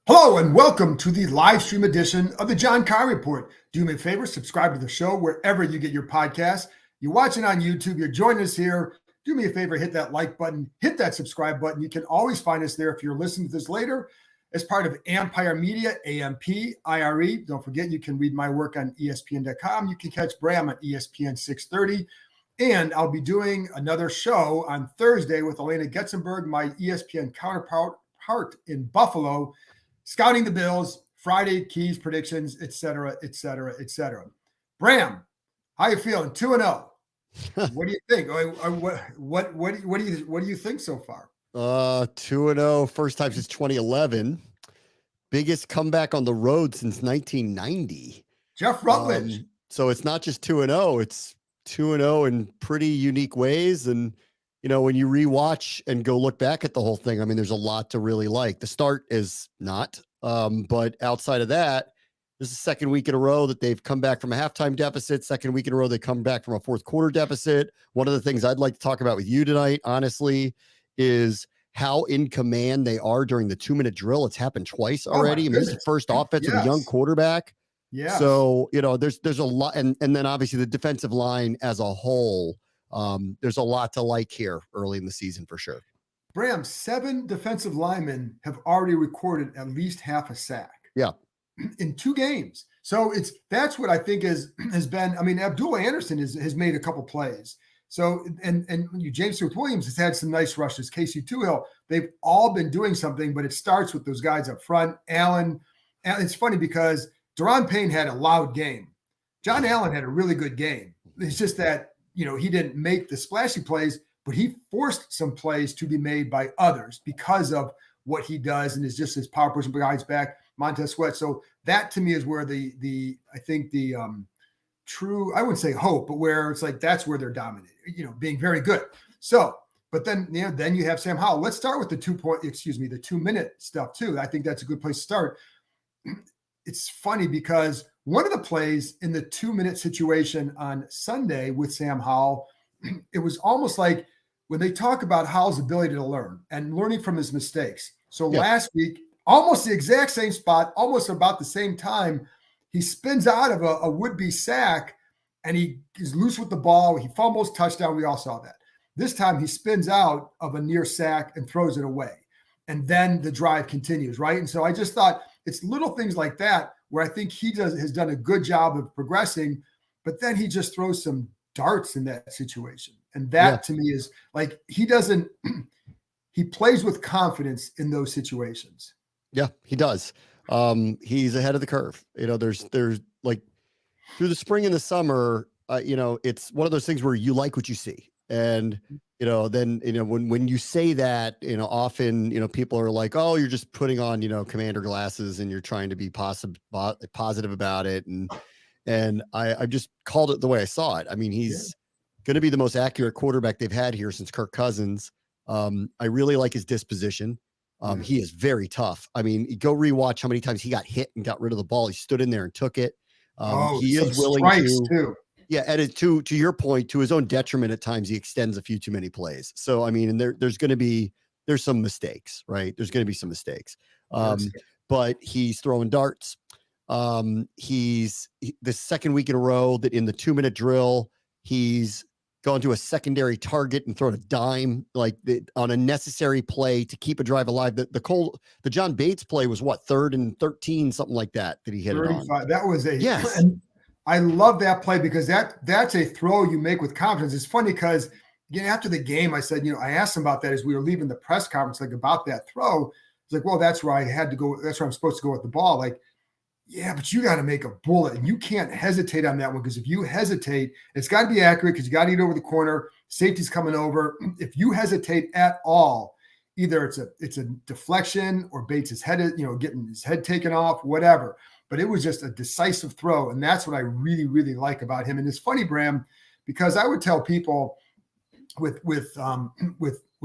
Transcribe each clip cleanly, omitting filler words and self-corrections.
Hello and welcome to the live stream edition of the John Keim Report. Do me a favor, subscribe to the show wherever you get your podcasts. You're watching on YouTube, you're joining us here. Do me a favor, hit that like button, hit that subscribe button. You can always find us there if you're listening to this later as part of Ampire Media, A-M-P-I-R-E. Don't forget, you can read my work on ESPN.com. You can catch Bram on ESPN 630. And I'll be doing another show on Thursday with Elena Getzenberg, my ESPN counterpart in Buffalo, scouting the Bills, Friday keys, predictions, etc., etc., etc. Bram, how you feeling? 2-0. What do you think? What do you think so far? 2-0, first time since 2011. Biggest comeback on the road since 1990. Jeff Rutledge. So it's not just 2-0, it's 2-0 in pretty unique ways. And, you know, when you rewatch and go look back at the whole thing, I mean, there's a lot to really like. The start is not, but outside of that, this is the second week in a row that they've come back from a halftime deficit. Second week in a row, they come back from a fourth quarter deficit. One of the things I'd like to talk about with you tonight, honestly, is how in command they are during the 2-minute drill. It's happened twice already. I mean, this is the first offense of a young quarterback. Yeah. So, you know, there's a lot. And then obviously the defensive line as a whole, there's a lot to like here early in the season for sure. Bram, 7 defensive linemen have already recorded at least half a sack. Yeah. In 2 games. So that's what I think has been. I mean, Abdullah Anderson has made a couple plays. So and James Smith-Williams has had some nice rushes. Casey Tuhill, they've all been doing something, but it starts with those guys up front. Allen, it's funny because Deron Payne had a loud game. John Allen had a really good game. It's just that, you know, he didn't make the splashy plays, but he forced some plays to be made by others because of what he does and is just his power pushing guys back. Montez Sweat. So that to me is where the true, I wouldn't say hope, but where it's like that's where they're dominating, you know, being very good. So, but then, you know, then you have Sam Howell. Let's start with the 2-minute stuff too. I think that's a good place to start. It's funny because one of the plays in the 2-minute situation on Sunday with Sam Howell, it was almost like when they talk about Howell's ability to learn and learning from his mistakes. So last week, almost the exact same spot, almost about the same time, he spins out of a would-be sack and he is loose with the ball. He fumbles, touchdown. We all saw that. This time he spins out of a near sack and throws it away. And then the drive continues, right? And so I just thought it's little things like that where I think he has done a good job of progressing, but then he just throws some darts in that situation. And that to me is like he plays with confidence in those situations. Yeah, he does. He's ahead of the curve. You know, there's like through the spring and the summer, you know, it's one of those things where you like what you see. And, you know, then, you know, when you say that, you know, often, you know, people are like, oh, you're just putting on, you know, commander glasses and you're trying to be positive about it. And I just called it the way I saw it. I mean, he's going to be the most accurate quarterback they've had here since Kirk Cousins. I really like his disposition. He is very tough. I mean, go rewatch how many times he got hit and got rid of the ball. He stood in there and took it. He is willing to, too. Yeah. And to your point, to his own detriment, at times he extends a few too many plays. So, I mean, and there's some mistakes, right? There's going to be some mistakes. But he's throwing darts. He's the second week in a row that in the 2-minute drill, he's gone to a secondary target and thrown a dime on a necessary play to keep a drive alive. The John Bates play was what, 3rd and 13, something like that he hit 35. It on. That was and I love that play because that's a throw you make with confidence. It's funny because again, after the game, I said, you know, I asked him about that as we were leaving the press conference, like about that throw. It's like, well, that's where I had to go. That's where I'm supposed to go with the ball. Like, yeah, but you got to make a bullet and you can't hesitate on that one because if you hesitate, it's got to be accurate because you got to get over the corner. Safety's coming over. If you hesitate at all, either it's a deflection or Bates' head, you know, getting his head taken off, whatever. But it was just a decisive throw, and that's what I really, really like about him. And it's funny, Bram, because I would tell people with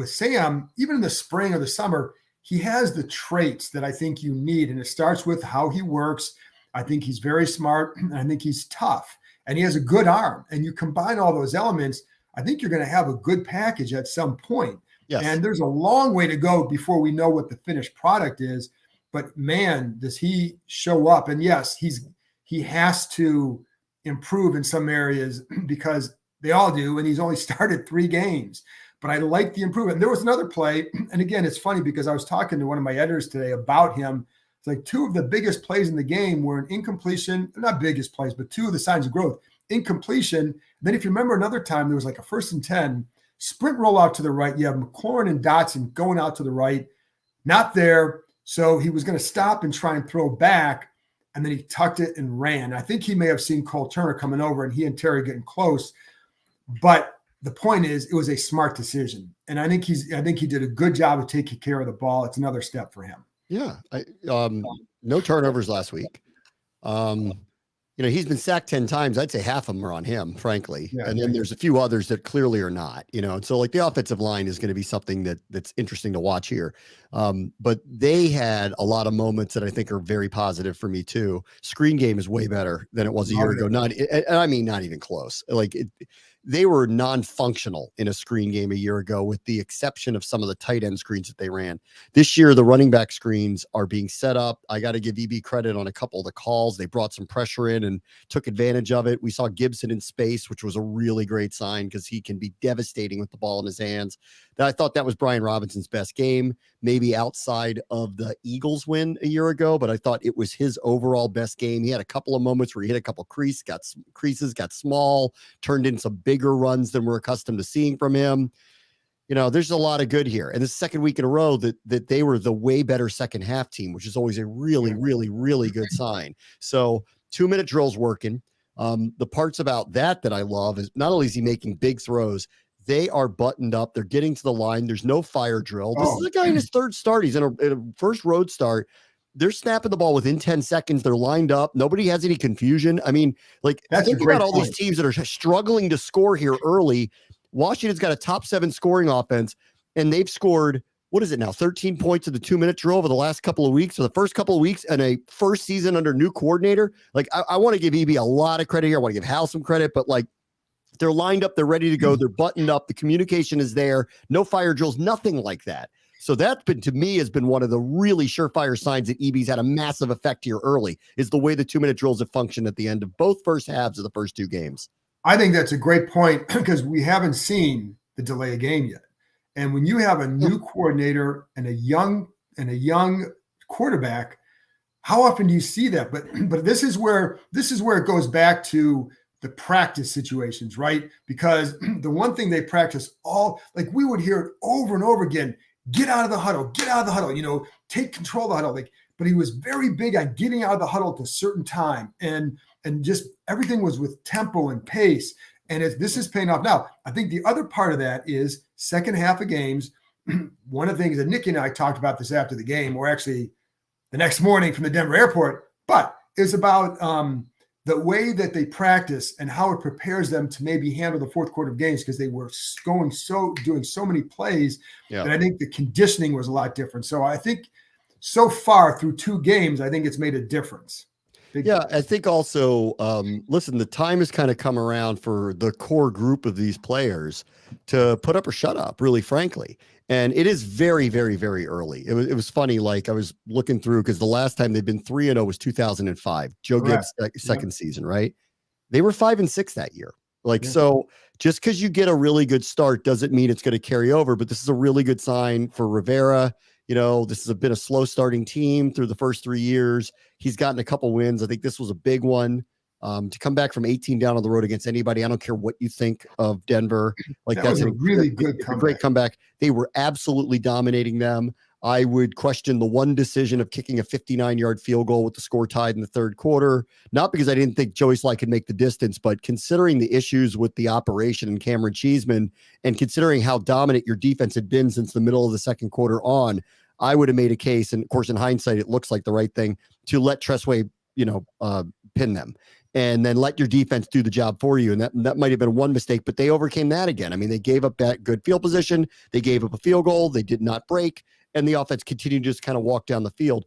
Sam, even in the spring or the summer, he has the traits that I think you need. And it starts with how he works. I think he's very smart. And I think he's tough. And he has a good arm. And you combine all those elements, I think you're going to have a good package at some point. Yes. And there's a long way to go before we know what the finished product is. but man, does he show up. And yes, he has to improve in some areas because they all do. And he's only started 3 games, but I like the improvement. And there was another play. And again, it's funny because I was talking to one of my editors today about him. It's like 2 of the biggest plays in the game were an incompletion, not biggest plays, but 2 of the signs of growth, incompletion. Then if you remember another time, there was like a 1st and 10 sprint rollout to the right. You have McLaurin and Dotson going out to the right, not there. So he was going to stop and try and throw back, and then he tucked it and ran. I think he may have seen Cole Turner coming over, and he and Terry getting close. But the point is, it was a smart decision, and I think he did a good job of taking care of the ball. It's another step for him. Yeah, no turnovers last week. He's been sacked 10 times. I'd say half of them are on him, frankly. Yeah, and then there's a few others that clearly are not, and so like the offensive line is going to be something that's interesting to watch here. But they had a lot of moments that I think are very positive for me too. Screen game is way better than it was a year ago. Not even close. They were non-functional in a screen game a year ago, with the exception of some of the tight end screens that they ran. This year, the running back screens are being set up. I got to give EB credit on a couple of the calls. They brought some pressure in and took advantage of it. We saw Gibson in space, which was a really great sign because he can be devastating with the ball in his hands. I thought that was Brian Robinson's best game, maybe outside of the Eagles win a year ago, but I thought it was his overall best game. He had a couple of moments where he hit a couple creases, got small, turned in some bigger runs than we're accustomed to seeing from him. There's a lot of good here. And the second week in a row that they were the way better second half team, which is always a really, really, really good sign. So 2-minute drills working. The parts about that I love is not only is he making big throws, they are buttoned up. They're getting to the line. There's no fire drill. This is a guy in his 3rd start. He's in a first road start. They're snapping the ball within 10 seconds. They're lined up. Nobody has any confusion. I mean, think about all these teams that are struggling to score here early. Washington's got a top 7 scoring offense, and they've scored, 13 points in the 2-minute drill over the last couple of weeks, or the first couple of weeks, and a first season under new coordinator. I want to give EB a lot of credit here. I want to give Hal some credit, but they're lined up, they're ready to go, they're buttoned up, the communication is there, no fire drills, nothing like that. So that, to me, has been one of the really surefire signs that EB's had a massive effect here early, is the way the 2-minute drills have functioned at the end of both first halves of the first 2 games. I think that's a great point because we haven't seen the delay of game yet. And when you have a new coordinator and a young quarterback, how often do you see that? But this is where it goes back to the practice situations, right? Because the one thing they practice we would hear it over and over again, get out of the huddle, take control of the huddle. But he was very big on getting out of the huddle at a certain time. And just everything was with tempo and pace. And this is paying off. Now, I think the other part of that is second half of games. One of the things that Nicky and I talked about this after the game, or actually the next morning from the Denver airport, but it's about the way that they practice and how it prepares them to maybe handle the fourth quarter of games, because they were doing so many plays that I think the conditioning was a lot different. So I think so far through 2 games, I think it's made a difference. I think also, listen, the time has kind of come around for the core group of these players to put up or shut up, really, frankly. And it is very, very, very early. It was funny. I was looking through, because the last time they'd been 3-0 was 2005, Joe Gibbs' second season, right? They were 5-6 that year. So just because you get a really good start doesn't mean it's going to carry over, but this is a really good sign for Rivera. This has been a slow starting team through the first 3 years. He's gotten a couple wins. I think this was a big one. To come back from 18 down on the road against anybody, I don't care what you think of Denver. That's a really good comeback. Great comeback. They were absolutely dominating them. I would question the one decision of kicking a 59-yard field goal with the score tied in the 3rd quarter, not because I didn't think Joey Sly could make the distance, but considering the issues with the operation and Cameron Cheeseman, and considering how dominant your defense had been since the middle of the 2nd quarter on, I would have made a case, and of course, in hindsight, it looks like the right thing, to let Tressway, pin them, and then let your defense do the job for you. And that might have been one mistake, but they overcame that again. I mean, they gave up that good field position. They gave up a field goal. They did not break. And the offense continued to just kind of walk down the field.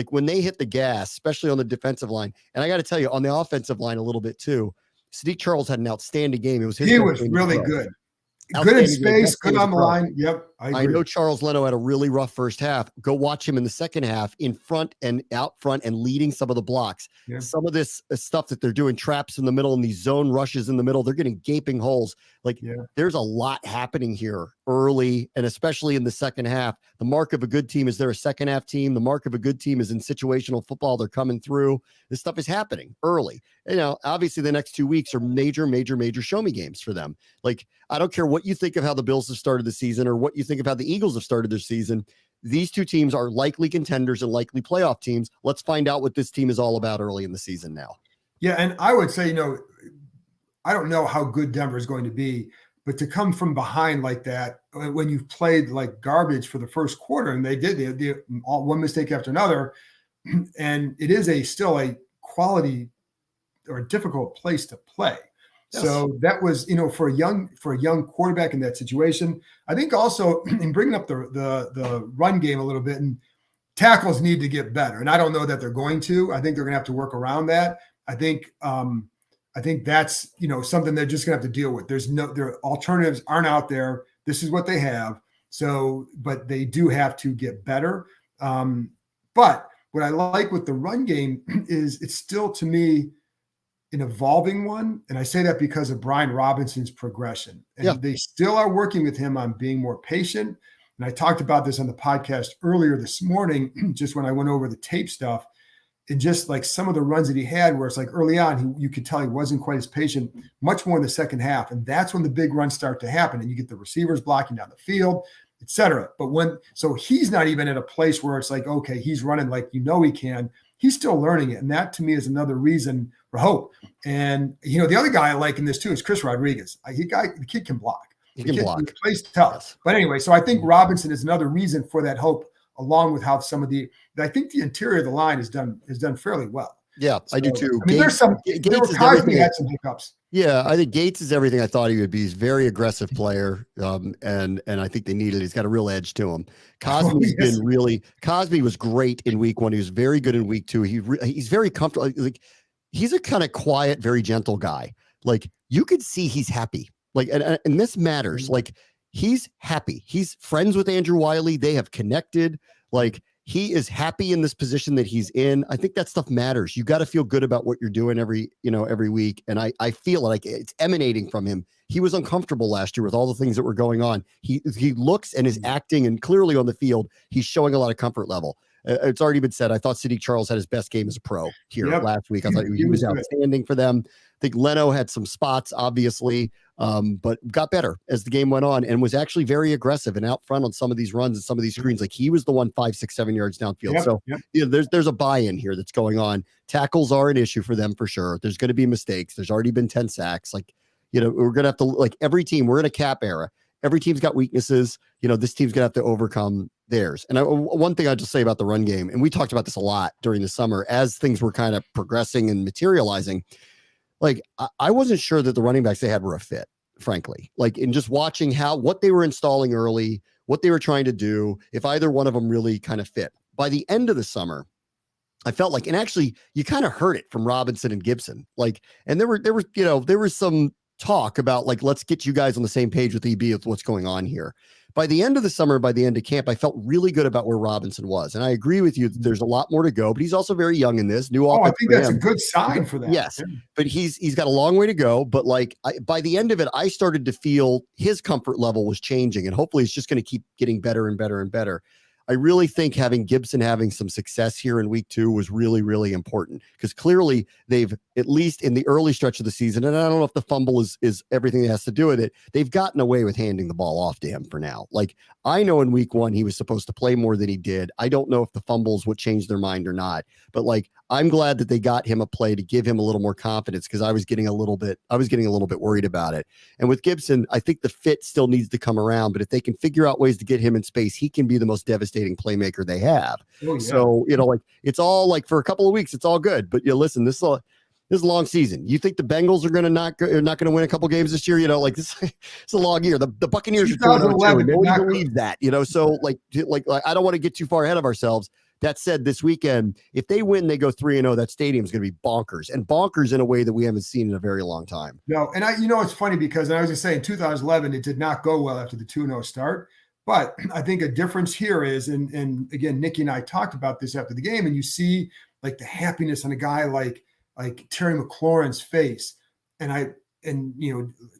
When they hit the gas, especially on the defensive line, and I got to tell you, on the offensive line a little bit too, Sadiq Charles had an outstanding game. He was really good. Good in space, good on the line. Yep. I I know Charles Leno had a really rough first half. Go watch him in the second half, in front and out front and leading some of the blocks. Yeah. Some of this stuff that they're doing, traps in the middle and these zone rushes in the middle, they're getting gaping holes. Like there's a lot happening here early, and especially in the second half. The mark of a good team is they're a second half team. The mark of a good team is in situational football. They're coming through. This stuff is happening early. You know, obviously the next 2 weeks are major show me games for them. Like, I don't care what you think of how the Bills have started the season or what you think of how the Eagles have started their season. These two teams are likely contenders and likely playoff teams. Let's find out what this team is all about early in the season now. Yeah, and I would say, I don't know how good Denver is going to be, but to come from behind like that when you've played like garbage for the first quarter, and they did all one mistake after another, and it is still a quality or a difficult place to play. Yes. So that was, for a young quarterback in that situation. I think also in bringing up the run game a little bit, and tackles need to get better. And I don't know that they're going to. I think they're going to have to work around that. I think that's something they're just going to have to deal with. Their alternatives aren't out there. This is what they have. So, but they do have to get better. But what I like with the run game is it's still, to me, an evolving one. And I say that because of Brian Robinson's progression. And they still are working with him on being more patient. And I talked about this on the podcast earlier this morning, just when I went over the tape stuff, and just like some of the runs that he had, where it's like early on, you could tell he wasn't quite as patient, much more in the second half. And that's when the big runs start to happen. And you get the receivers blocking down the field, et cetera. But so he's not even at a place where it's like, okay, he's running like, he can. He's still learning it. And that to me is another reason for hope. And, the other guy I like in this too is Chris Rodriguez. The kid can block. He can block. He plays tough. Yes. But anyway, so I think Robinson is another reason for that hope, along with how I think the interior of the line has done fairly well. Yeah, so, I do too. I mean, Cosby had some hiccups. Yeah, I think Gates is everything I thought he would be. He's a very aggressive player, and I think they needed it. He's got a real edge to him. Cosby was great in week 1. He was very good in week 2. He's very comfortable. Like, he's a kind of quiet, very gentle guy. Like, you could see he's happy. Like, and this matters. Like, he's happy. He's friends with Andrew Wiley. They have connected. Like, he is happy in this position that he's in. I think that stuff matters. You got to feel good about what you're doing every week. And I feel like it's emanating from him. He was uncomfortable last year with all the things that were going on. He looks and is acting, and clearly on the field, he's showing a lot of comfort level. It's already been said. I thought Sadiq Charles had his best game as a pro here last week. I thought he was outstanding for them. I think Leno had some spots, obviously, but got better as the game went on and was actually very aggressive and out front on some of these runs and some of these screens. Like, he was the one 5, 6, 7 yards downfield. There's a buy-in here that's going on. Tackles are an issue for them for sure. There's going to be mistakes. There's already been 10 sacks. Like, we're going to have to, like, every team, we're in a cap era. Every team's got weaknesses. This team's going to have to overcome theirs. And one thing I'll just say about the run game, and we talked about this a lot during the summer as things were kind of progressing and materializing. Like, I wasn't sure that the running backs they had were a fit, frankly. Like, in just watching what they were installing early, what they were trying to do, if either one of them really kind of fit. By the end of the summer, I felt like, and actually you kind of heard it from Robinson and Gibson. Like, and there was some talk about, like, let's get you guys on the same page with EB with what's going on here. By the end of the summer, by the end of camp, I felt really good about where Robinson was. And I agree with you that there's a lot more to go, but he's also very young in this new offense. I think that's a good sign for that. Yes, but he's got a long way to go. But like, by the end of it, I started to feel his comfort level was changing, and hopefully it's just going to keep getting better and better and better. I really think having Gibson having some success here in week 2 was really, really important, because clearly they've, at least in the early stretch of the season, and I don't know if the fumble is everything that has to do with it, they've gotten away with handing the ball off to him for now. Like, I know in week 1 he was supposed to play more than he did. I don't know if the fumbles would change their mind or not, but like, I'm glad that they got him a play to give him a little more confidence, because I was getting a little bit worried about it. And with Gibson, I think the fit still needs to come around, but if they can figure out ways to get him in space, he can be the most devastating playmaker they have. Oh, yeah. So, like, it's all like, for a couple of weeks, it's all good. But listen, this is a long season. You think the Bengals are going to not going to win a couple games this year? Like, this it's a long year. The Buccaneers are 2-0. Nobody believes that. So like I don't want to get too far ahead of ourselves. That said, this weekend, if they win, they go 3-0. That stadium's going to be bonkers, and bonkers in a way that we haven't seen in a very long time. No, and it's funny because I was just saying, 2011, it did not go well after the 2-0 start, But I think a difference here is, and again, Nikki and I talked about this after the game, and you see like the happiness on a guy like Terry McLaurin's face, and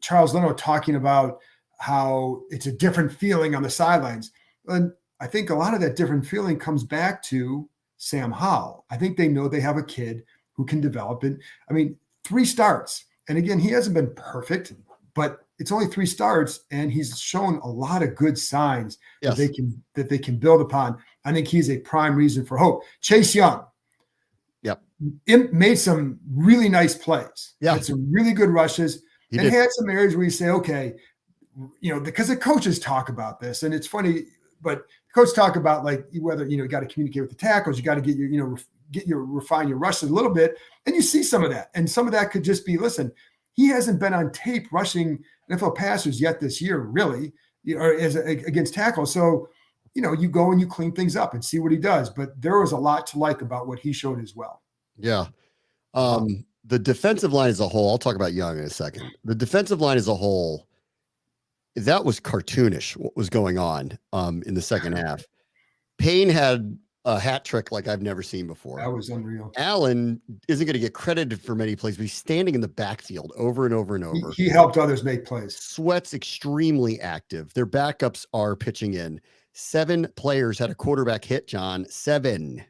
Charles Leno talking about how it's a different feeling on the sidelines. And I think a lot of that different feeling comes back to Sam Howell. I think they know they have a kid who can develop it. I mean, 3 starts. And again, he hasn't been perfect, but it's only 3 starts, and he's shown a lot of good signs that they can build upon. I think he's a prime reason for hope. Chase Young, made some really nice plays. Had some really good rushes, had some areas where you say, okay, because the coaches talk about this, and it's funny, but the coach talk about like whether you got to communicate with the tackles, you got to get refine your rushes a little bit, and you see some of that, and some of that could just be, listen, he hasn't been on tape rushing NFL passers yet this year, really, or against tackles. So, you go and you clean things up and see what he does. But there was a lot to like about what he showed as well. Yeah. The defensive line as a whole, I'll talk about Young in a second. The defensive line as a whole, that was cartoonish what was going on in the second half. Payne had a hat trick like I've never seen before. That was unreal. Allen isn't going to get credited for many plays, but he's standing in the backfield over and over and over. He helped others make plays. Sweat's extremely active. Their backups are pitching in. 7 players had a quarterback hit, John. 7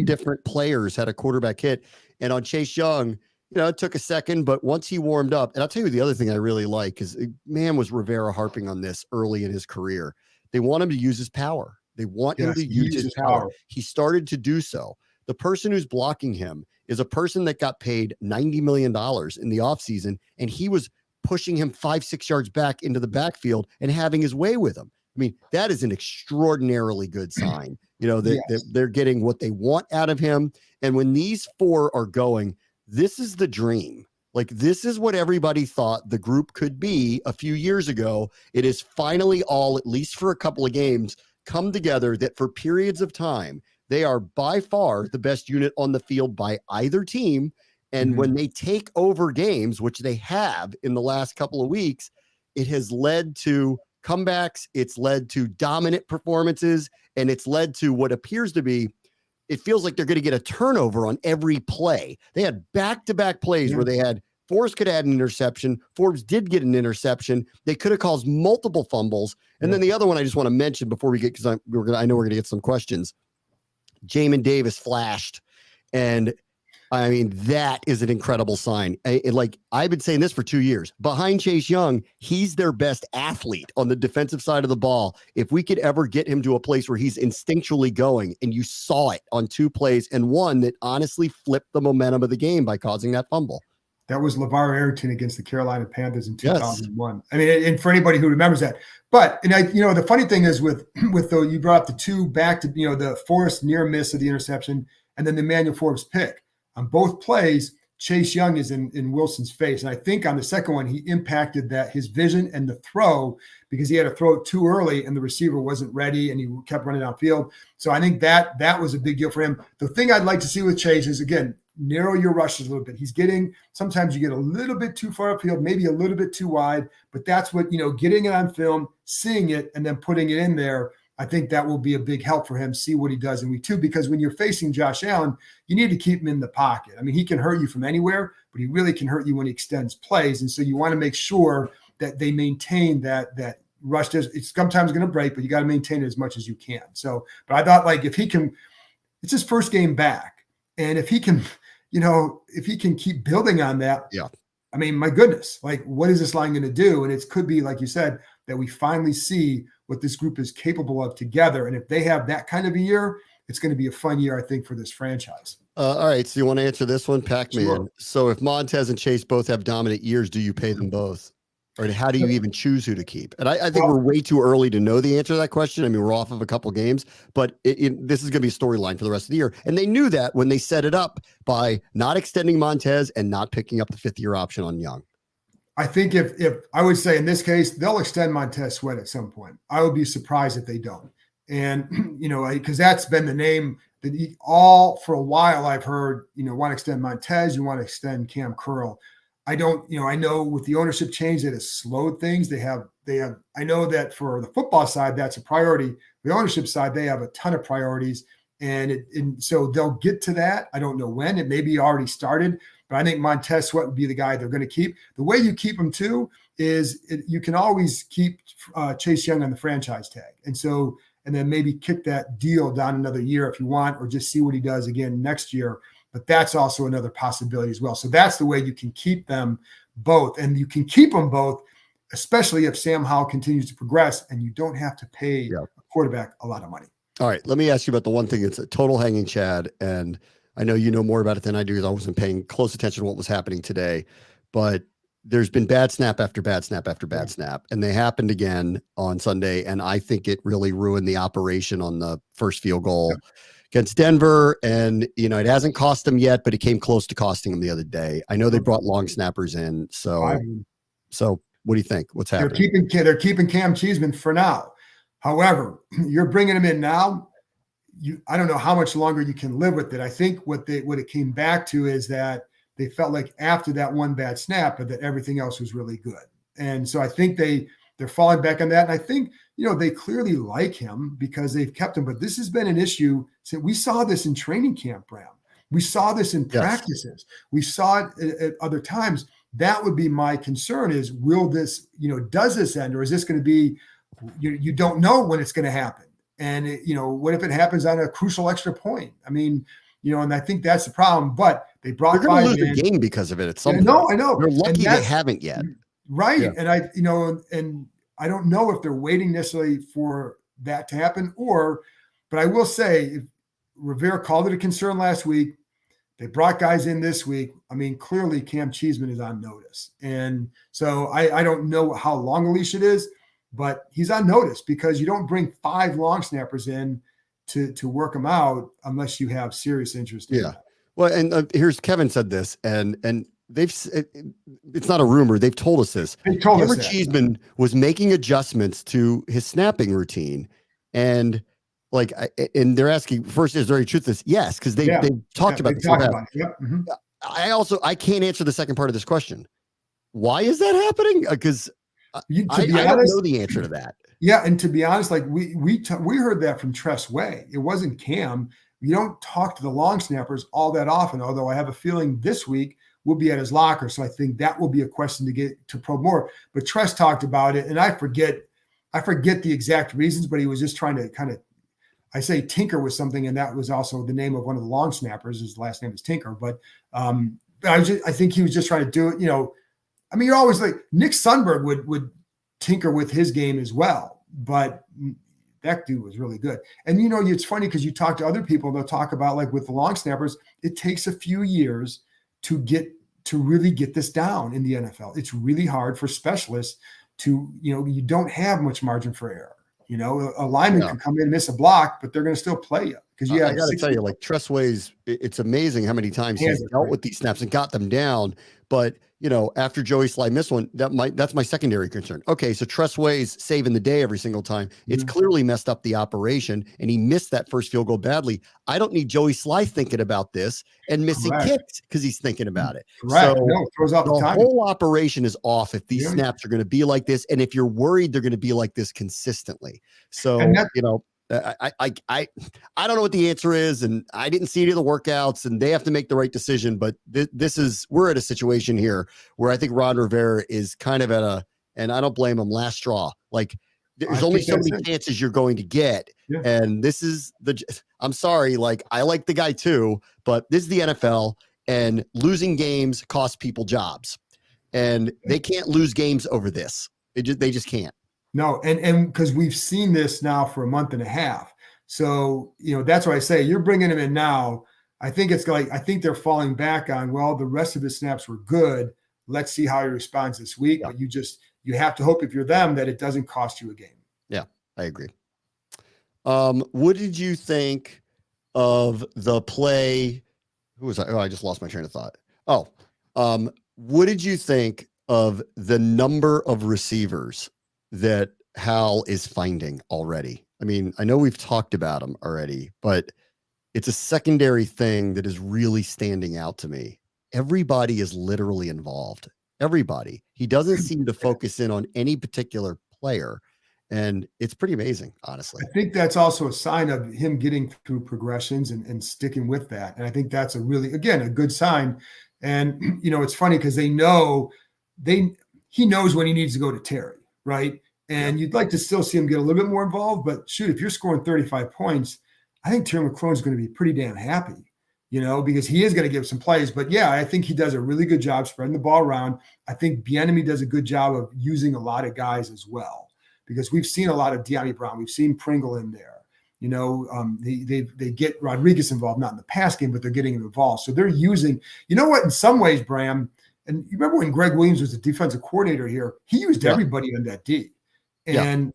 different players had a quarterback hit. And on Chase Young, it took a second, but once he warmed up, and I'll tell you the other thing I really like is, man, was Rivera harping on this early in his career. They want him to use his power. They want him to use his power. He started to do so. The person who's blocking him is a person that got paid $90 million in the offseason, and he was pushing him 5-6 yards back into the backfield and having his way with him. I mean, that is an extraordinarily good sign. They're getting what they want out of him. And when these 4 are going, this is the dream. Like, this is what everybody thought the group could be a few years ago. It is finally all, at least for a couple of games, come together, that for periods of time, they are by far the best unit on the field by either team. And when they take over games, which they have in the last couple of weeks, it has led to comebacks. It's led to dominant performances, and it's led to what appears to be, it feels like they're going to get a turnover on every play. They had back-to-back plays where they had Forrest could add an interception. Forbes did get an interception. They could have caused multiple fumbles. And then the other one I just want to mention before we get, because I know we're going to get some questions. Jamin Davis flashed. And I mean, that is an incredible sign. I've been saying this for 2 years. Behind Chase Young, he's their best athlete on the defensive side of the ball. If we could ever get him to a place where he's instinctually going, and you saw it on 2 plays, and one that honestly flipped the momentum of the game by causing that fumble. That was LeVar Arrington against the Carolina Panthers in 2001. Yes. I mean, and for anybody who remembers that. But, the funny thing is with you brought up the 2 back to, the Forrest near miss of the interception, and then the Emmanuel Forbes pick. On both plays, Chase Young is in Wilson's face. And I think on the second one, he impacted his vision and the throw, because he had to throw it too early and the receiver wasn't ready and he kept running downfield. So I think that was a big deal for him. The thing I'd like to see with Chase is, again, narrow your rushes a little bit. Sometimes you get a little bit too far upfield, maybe a little bit too wide, but that's what, getting it on film, seeing it, and then putting it in there. I think that will be a big help for him, see what he does in week 2, because when you're facing Josh Allen, you need to keep him in the pocket. I mean, he can hurt you from anywhere, but he really can hurt you when he extends plays. And so you want to make sure that they maintain that rush. It's sometimes going to break, but you got to maintain it as much as you can. So, but I thought, if he can, it's his first game back. And if he can, if he can keep building on that, I mean, my goodness, what is this line going to do? And it could be, like you said, that we finally see what this group is capable of together. And if they have that kind of a year, it's going to be a fun year, I think, for this franchise. All right. So you want to answer this one, Pac-Man? Sure. So if Montez and Chase both have dominant years, do you pay them both? Or how do you even choose who to keep? And I think we're way too early to know the answer to that question. I mean, we're off of a couple games, but this is going to be a storyline for the rest of the year. And they knew that when they set it up by not extending Montez and not picking up the 5th-year option on Young. I think if I would say in this case, they'll extend Montez Sweat at some point. I would be surprised if they don't. And, because that's been the name that for a while I've heard, want to extend Montez, you want to extend Cam Curl. I don't, I know with the ownership change that has slowed things. They have they have, I know that for the football side, that's a priority. The ownership side, they have a ton of priorities. And so they'll get to that. I don't know when. It may be already started, but I think Montez Sweat would be the guy they're going to keep. The way you keep him too is you can always keep Chase Young on the franchise tag. And then maybe kick that deal down another year if you want, or just see what he does again next year. But that's also another possibility as well. So that's the way you can keep them both. And you can keep them both, especially if Sam Howell continues to progress and you don't have to pay a quarterback a lot of money. All right, let me ask you about the one thing that's a total hanging chad, and I know you know more about it than I do because I wasn't paying close attention to what was happening today, but there's been bad snap after bad snap after bad snap, and they happened again on Sunday, and I think it really ruined the operation on the first field goal against Denver, and it hasn't cost them yet, but it came close to costing them the other day. I know they brought long snappers in, so what do you think? What's happening? They're keeping Cam Cheeseman for now. However, you're bringing him in now. I don't know how much longer you can live with it. I think what it came back to is that they felt like after that one bad snap that everything else was really good. And so I think they're falling back on that. And I think, they clearly like him because they've kept him. But this has been an issue. So we saw this in training camp, Bram. We saw this in practices. We saw it at other times. That would be my concern is, will this, does this end, or is this going to be, you don't know when it's going to happen. And, what if it happens on a crucial extra point? I mean, and I think that's the problem. But they brought they're going to lose the game because of it at some point. I know. They're lucky they haven't yet. Right. Yeah. And I don't know if they're waiting necessarily for that to happen but I will say, if Rivera called it a concern last week, they brought guys in this week. I mean, clearly Cam Cheeseman is on notice. And so I don't know how long a leash it is, but he's on notice because you don't bring 5 long snappers in to work them out unless you have serious interest in that. Well, and here's Kevin said this, and it's not a rumor. They've told us this. They told us that. Cheeseman was making adjustments to his snapping routine, and they're asking first, is there any truth to this? Yes, because they talked about this. Yep. Mm-hmm. I can't answer the second part of this question. Why is that happening? Because I don't know the answer to that. Yeah, and to be honest, we heard that from Tress Way. It wasn't Cam. You don't talk to the long snappers all that often, although I have a feeling this week we'll be at his locker. So I think that will be a question to get to probe more. But Tress talked about it, and I forget the exact reasons, but he was just trying to kind of, I say tinker with something, and that was also the name of one of the long snappers. His last name is Tinker. But I think he was just trying to do it, I mean, you're always like Nick Sundberg would tinker with his game as well, but that dude was really good. And it's funny because you talk to other people, they'll talk about with the long snappers, it takes a few years to really get this down in the NFL. It's really hard for specialists to, you don't have much margin for error. A lineman can come in and miss a block, but they're going to still play you because you have. I got to tell you, Tress Way's, it's amazing how many times he's dealt with these snaps and got them down. But after Joey Sly missed one, that's my secondary concern. Okay, so Tress Way's saving the day every single time. It's clearly messed up the operation, and he missed that first field goal badly. I don't need Joey Sly thinking about this and missing kicks because he's thinking about it. Right. So throws off the whole operation is off if these snaps are going to be like this, and if you're worried they're going to be like this consistently. So I don't know what the answer is, and I didn't see any of the workouts, and they have to make the right decision. But we're at a situation here where I think Ron Rivera is kind of at and I don't blame him, last straw. There's only so many chances you're going to get. Yeah. And this is I'm sorry, I like the guy too, but this is the NFL, and losing games cost people jobs, and they can't lose games over this. They just can't. No, and because we've seen this now for a month and a half. So, that's why I say you're bringing him in now. I think I think they're falling back on, well, the rest of his snaps were good. Let's see how he responds this week. Yeah. But you have to hope if you're them that it doesn't cost you a game. Yeah, I agree. What did you think of the play? Who was I? Oh, I just lost my train of thought. What did you think of the number of receivers that Hal is finding already? I mean, I know we've talked about them already, but it's a secondary thing that is really standing out to me. Everybody is literally involved. Everybody. He doesn't seem to focus in on any particular player. And it's pretty amazing, honestly. I think that's also a sign of him getting through progressions and sticking with that. And I think that's a really, again, a good sign. And, it's funny because he knows when he needs to go to Terry, right? And you'd like to still see him get a little bit more involved, but shoot, if you're scoring 35 points, I think Terry McLaurin is going to be pretty damn happy, because he is going to give some plays. But yeah, I think he does a really good job spreading the ball around. I think Bieniemy does a good job of using a lot of guys as well, because we've seen a lot of De'Ami Brown. We've seen Pringle in there. They get Rodriguez involved, not in the pass game, but they're getting him involved. So they're using, in some ways, Bram, and you remember when Greg Williams was the defensive coordinator here, he used everybody on that D. And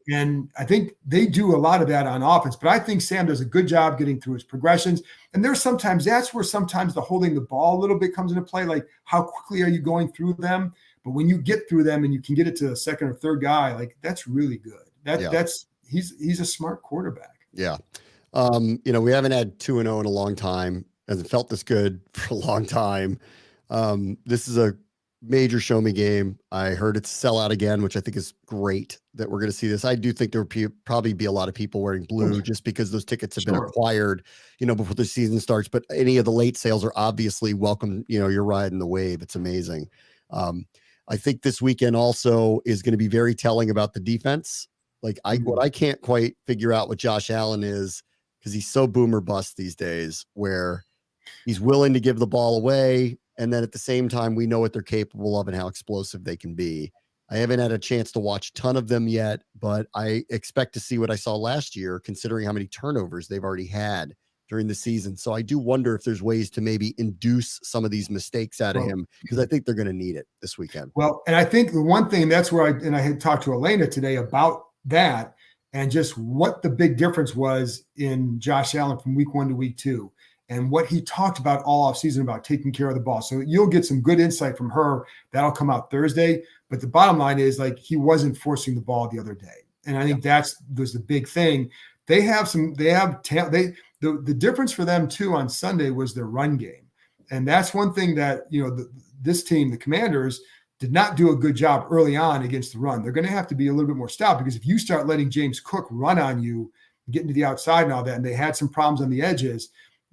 I think they do a lot of that on offense, but I think Sam does a good job getting through his progressions. And that's where sometimes the holding the ball a little bit comes into play. Like, how quickly are you going through them? But when you get through them and you can get it to the second or third guy, like, that's really good. He's a smart quarterback. Yeah. We haven't had 2-0 in a long time. Hasn't felt this good for a long time. This is a major show me game. I heard it's sell out again, which I think is great that we're going to see this. I do think there will probably be a lot of people wearing blue just because those tickets have been acquired, before the season starts. But any of the late sales are obviously welcome. You're riding the wave. It's amazing. I think this weekend also is going to be very telling about the defense. Like, what I can't quite figure out with Josh Allen is, because he's so boomer bust these days, where he's willing to give the ball away, and then at the same time, we know what they're capable of and how explosive they can be. I haven't had a chance to watch a ton of them yet, but I expect to see what I saw last year, considering how many turnovers they've already had during the season. So I do wonder if there's ways to maybe induce some of these mistakes out of him, because I think they're going to need it this weekend. Well, and I think the one thing, that's where I had talked to Elena today about that, and just what the big difference was in Josh Allen from week 1 to week 2, and what he talked about all offseason about taking care of the ball. So you'll get some good insight from her. That'll come out Thursday. But the bottom line is, like, he wasn't forcing the ball the other day. And I think was the big thing. The difference for them too on Sunday was their run game. And that's one thing that, this team, the Commanders, did not do a good job early on against the run. They're going to have to be a little bit more stout, because if you start letting James Cook run on you, getting to the outside and all that, and they had some problems on the edges,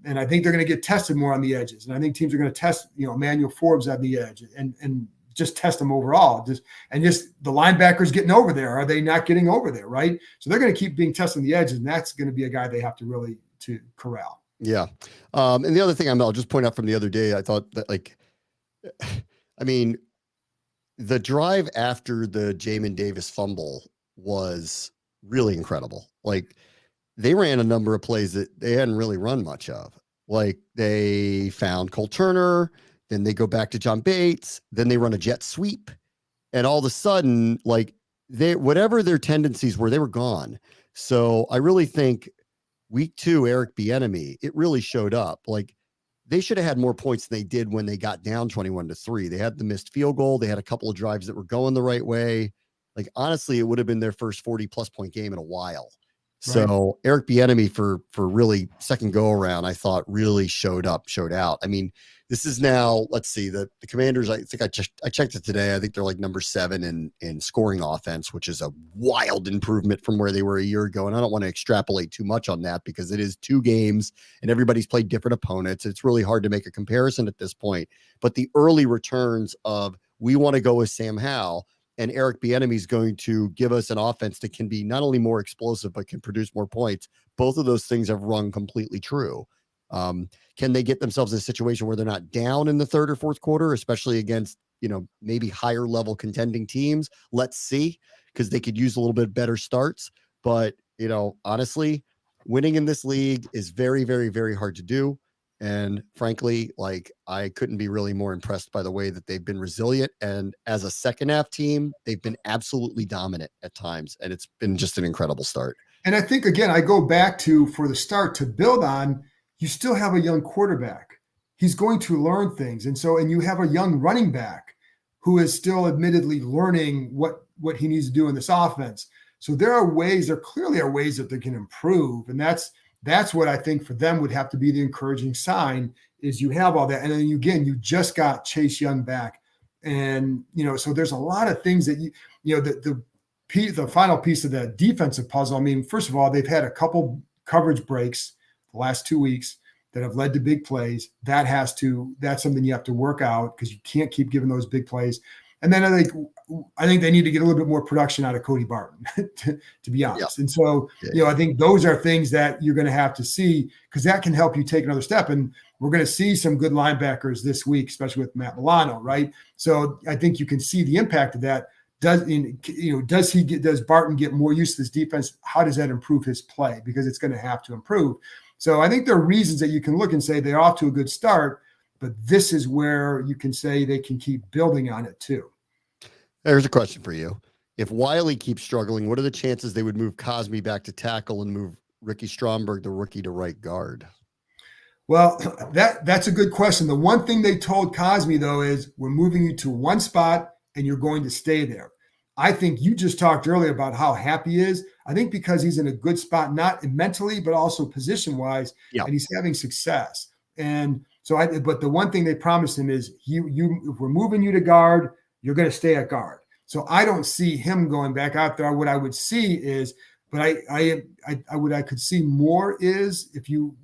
and I think they're going to get tested more on the edges. And I think teams are going to test, Emmanuel Forbes on the edge and just test them overall. Just the linebackers getting over there. Are they not getting over there? Right. So they're going to keep being tested on the edges, and that's going to be a guy they have to really to corral. Yeah. And the other thing I'll just point out from the other day, I thought that, the drive after the Jamin Davis fumble was really incredible. Like, they ran a number of plays that they hadn't really run much of. Like, they found Cole Turner, then they go back to John Bates, then they run a jet sweep, and all of a sudden, whatever their tendencies were, they were gone. So I really think week 2, Eric Bieniemy, it really showed up. Like, they should have had more points than they did when they got down 21-3. They had the missed field goal. They had a couple of drives that were going the right way. Like, honestly, it would have been their first 40+ point game in a while. So Eric Bieniemy for really second go around, I thought really showed out. I mean, this is now, let's see, the Commanders, I think I checked it today. I think they're like number 7 in scoring offense, which is a wild improvement from where they were a year ago. And I don't want to extrapolate too much on that, because it is 2 games and everybody's played different opponents. It's really hard to make a comparison at this point. But the early returns of, we want to go with Sam Howell, and Eric Bieniemy is going to give us an offense that can be not only more explosive, but can produce more points. Both of those things have rung completely true. Can they get themselves in a situation where they're not down in the third or fourth quarter, especially against, maybe higher level contending teams? Let's see, because they could use a little bit better starts. But, honestly, winning in this league is very, very, very hard to do. And frankly, I couldn't be really more impressed by the way that they've been resilient. And as a second half team, they've been absolutely dominant at times. And it's been just an incredible start. And I think, again, I go back to, for the start, to build on, you still have a young quarterback. He's going to learn things. And you have a young running back who is still admittedly learning what he needs to do in this offense. So there clearly are ways that they can improve. And that's what I think for them would have to be the encouraging sign, is you have all that. And then you just got Chase Young back. And, so there's a lot of things that the final piece of the defensive puzzle. I mean, first of all, they've had a couple coverage breaks the last 2 weeks that have led to big plays. That's something you have to work out because you can't keep giving those big plays. And then I think they need to get a little bit more production out of Cody Barton, to be honest. And so, I think those are things that you're going to have to see because that can help you take another step. And we're going to see some good linebackers this week, especially with Matt Milano, right? So I think you can see the impact of that. Does Barton get more use of this defense? How does that improve his play? Because it's going to have to improve. So I think there are reasons that you can look and say they're off to a good start, but this is where you can say they can keep building on it too. There's a question for you. If Wiley keeps struggling, what are the chances they would move Cosmi back to tackle and move Ricky Stromberg, the rookie, to right guard? Well, that's a good question. The one thing they told Cosmi, though, is we're moving you to one spot and you're going to stay there. I think you just talked earlier about how happy he is. I think because he's in a good spot, not mentally, but also position-wise, and he's having success. And so, but the one thing they promised him is if we're moving you to guard, you're going to stay at guard. So I don't see him going back out there. What I would see is, but I could see more is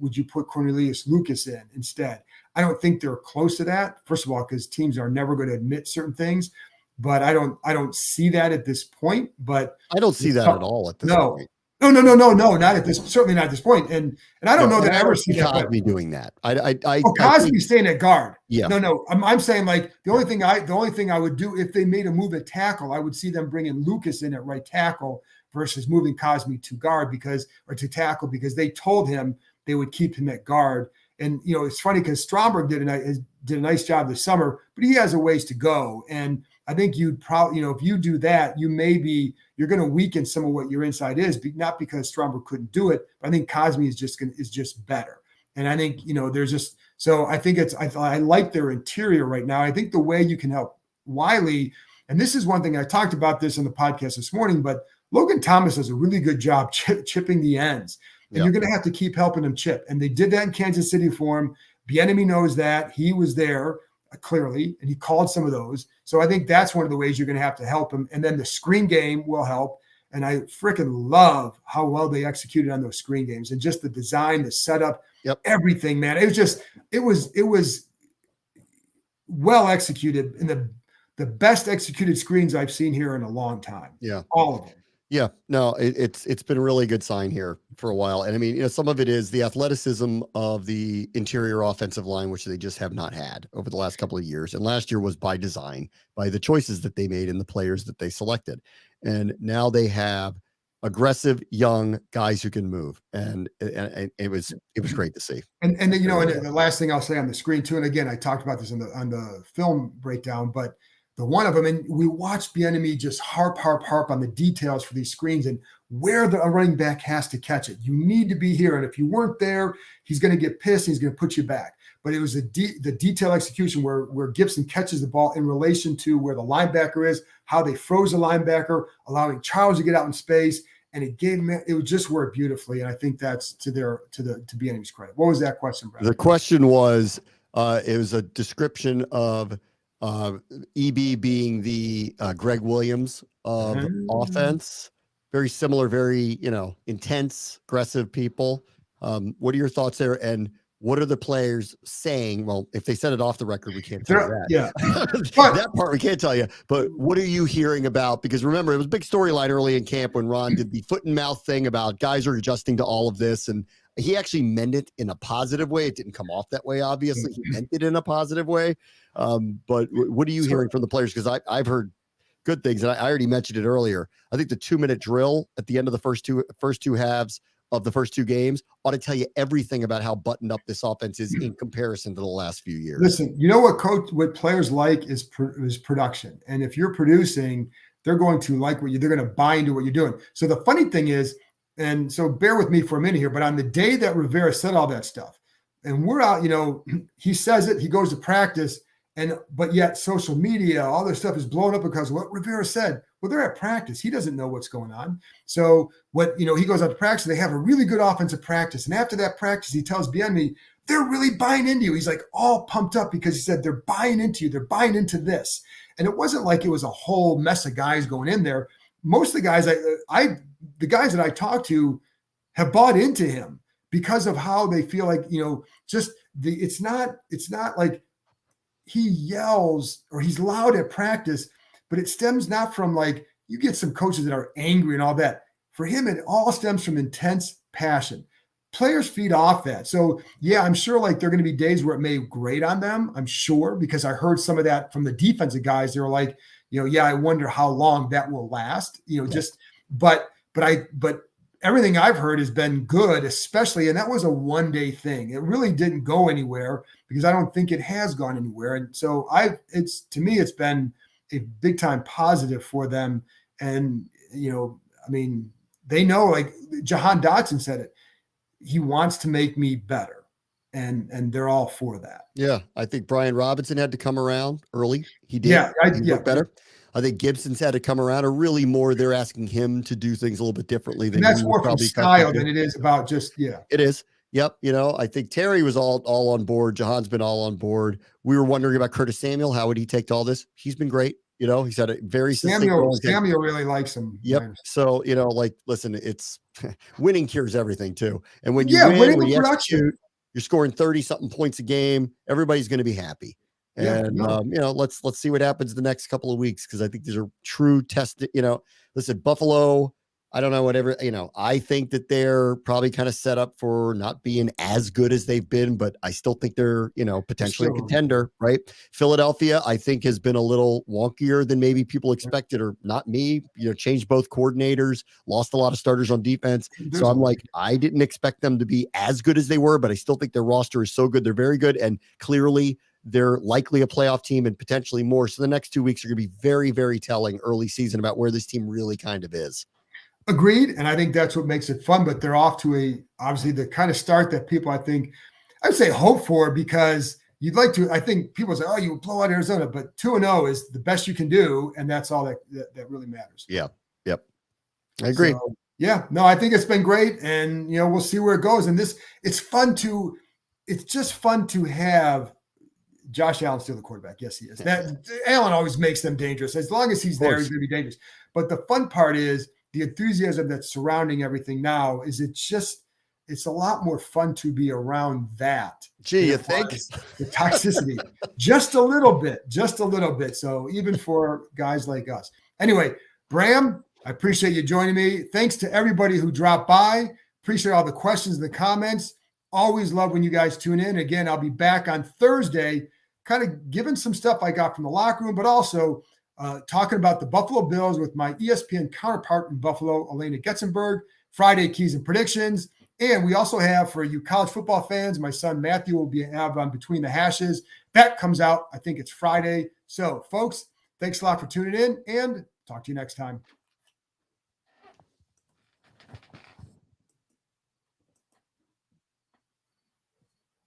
would you put Cornelius Lucas in instead? I don't think they're close to that. First of all, because teams are never going to admit certain things, but I don't see that at this point. But I don't see that at all at this point. No, not at this. Certainly not at this point. And I don't know that I ever see Cosmi doing that. Cosmi staying at guard. Yeah. No. I'm saying like the only thing I would do if they made a move at tackle, I would see them bringing Lucas in at right tackle versus moving Cosmi to guard or to tackle because they told him they would keep him at guard. And it's funny because Stromberg did a nice job this summer, but he has a ways to go. And I think you'd probably, if you do that, you're going to weaken some of what your inside is, not because Stromberg couldn't do it, but I think Cosmi is just better. And I think, so I think I like their interior right now. I think the way you can help Wiley, and this is one thing I talked about this on the podcast this morning, but Logan Thomas does a really good job chipping the ends. And you're going to have to keep helping him chip. And they did that in Kansas City for him. Bieniemy knows that. He was there clearly, and he called some of those. So I think that's one of the ways you're going to have to help him. And then the screen game will help. And I freaking love how well they executed on those screen games and just the design, the setup, everything, man. It was well executed and the best executed screens I've seen here in a long time. Yeah. All of them. Yeah, no, it's been a really good sign here for a while. And I mean, some of it is the athleticism of the interior offensive line, which they just have not had over the last couple of years. And last year was by design, by the choices that they made and the players that they selected. And now they have aggressive young guys who can move. And it was great to see. And then, and the last thing I'll say on the screen too, and again, I talked about this on the film breakdown, but the one of them, and we watched Bieniemy just harp on the details for these screens and where the running back has to catch it. You need to be here, and if you weren't there, he's going to get pissed. And he's going to put you back. But it was the detail execution where Gibson catches the ball in relation to where the linebacker is, how they froze the linebacker, allowing Charles to get out in space, and it would just work beautifully. And I think that's to Bieniemy's credit. What was that question, Brad? The question was, it was a description of EB being the Greg Williams of offense, very similar, very, intense, aggressive people. What are your thoughts there? And what are the players saying? Well, if they said it off the record, we can't tell you that. Yeah. That part we can't tell you. But what are you hearing about? Because remember, it was a big storyline early in camp when Ron did the foot and mouth thing about guys are adjusting to all of this. And he actually meant it in a positive way. It didn't come off that way, obviously. He meant it in a positive way. But what are you hearing from the players? Because I've heard good things, and I already mentioned it earlier. I think the 2-minute drill at the end of the first two halves of the first two games ought to tell you everything about how buttoned up this offense is in comparison to the last few years. Listen, what players like is production. And if you're producing, they're going to like they're going to buy into what you're doing. So the funny thing is, and so bear with me for a minute here, but on the day that Rivera said all that stuff, and we're out, he says it, he goes to practice, but yet social media, all this stuff is blown up because of what Rivera said. Well, they're at practice. He doesn't know what's going on. So he goes out to practice. They have a really good offensive practice. And after that practice, he tells Bieniemy, they're really buying into you. He's like all pumped up because he said, they're buying into you. They're buying into this. And it wasn't like it was a whole mess of guys going in there. most of the guys the guys that I talk to have bought into him because of how they feel like, just it's not like he yells or he's loud at practice, but it stems not from like, you get some coaches that are angry and all that. For him, it all stems from intense passion. Players feed off that. So yeah, I'm sure like there are going to be days where it may grate on them. I'm sure, because I heard some of that from the defensive guys. They were like, yeah, I wonder how long that will last, but everything I've heard has been good, especially, and that was a one-day thing. It really didn't go anywhere because I don't think it has gone anywhere. And so to me, it's been a big time positive for them. And, they know, like Jahan Dotson said it, he wants to make me better. And they're all for that. Yeah. I think Brian Robinson had to come around early. He did. Yeah. Better. I think Gibson's had to come around, or really more, they're asking him to do things a little bit differently than that's more from style than it is about just, It is. Yep. I think Terry was all on board. Jahan's been all on board. We were wondering about Curtis Samuel. How would he take to all this? He's been great. He's had a very Samuel really likes him. Yep. So, listen, it's winning cures everything too. And when you win, when you execute, you're scoring 30 something points a game, everybody's going to be happy. And, let's see what happens the next couple of weeks. Cause I think these are true test, listen, Buffalo, I don't know, whatever, I think that they're probably kind of set up for not being as good as they've been, but I still think they're, potentially a contender, right? Philadelphia, I think, has been a little wonkier than maybe people expected, or not me, changed both coordinators, lost a lot of starters on defense. So I'm like, I didn't expect them to be as good as they were, but I still think their roster is so good. They're very good. And clearly they're likely a playoff team and potentially more. So the next 2 weeks are going to be very, very telling early season about where this team really kind of is. Agreed. And I think that's what makes it fun, but they're off to obviously the kind of start that people, I would say hope for, because you'd like to, I think people say, oh, you blow out Arizona, but 2-0 is the best you can do. And that's all that really matters. Yeah. Yep. I agree. So, I think it's been great, and, we'll see where it goes. And it's just fun to have Josh Allen still the quarterback. Yes, he is. Allen always makes them dangerous. As long as he's there, he's going to be dangerous. But the fun part is the enthusiasm that's surrounding everything now. It's a lot more fun to be around that. Gee, you think? The toxicity, just a little bit. So even for guys like us. Anyway, Bram, I appreciate you joining me. Thanks to everybody who dropped by. Appreciate all the questions and the comments. Always love when you guys tune in. Again, I'll be back on Thursday, kind of giving some stuff I got from the locker room, but also talking about the Buffalo Bills with my ESPN counterpart in Buffalo, Elena Getzenberg. Friday, keys and predictions. And we also have, for you college football fans, my son Matthew will have on Between the Hashes. That comes out, I think it's Friday. So, folks, thanks a lot for tuning in, and talk to you next time.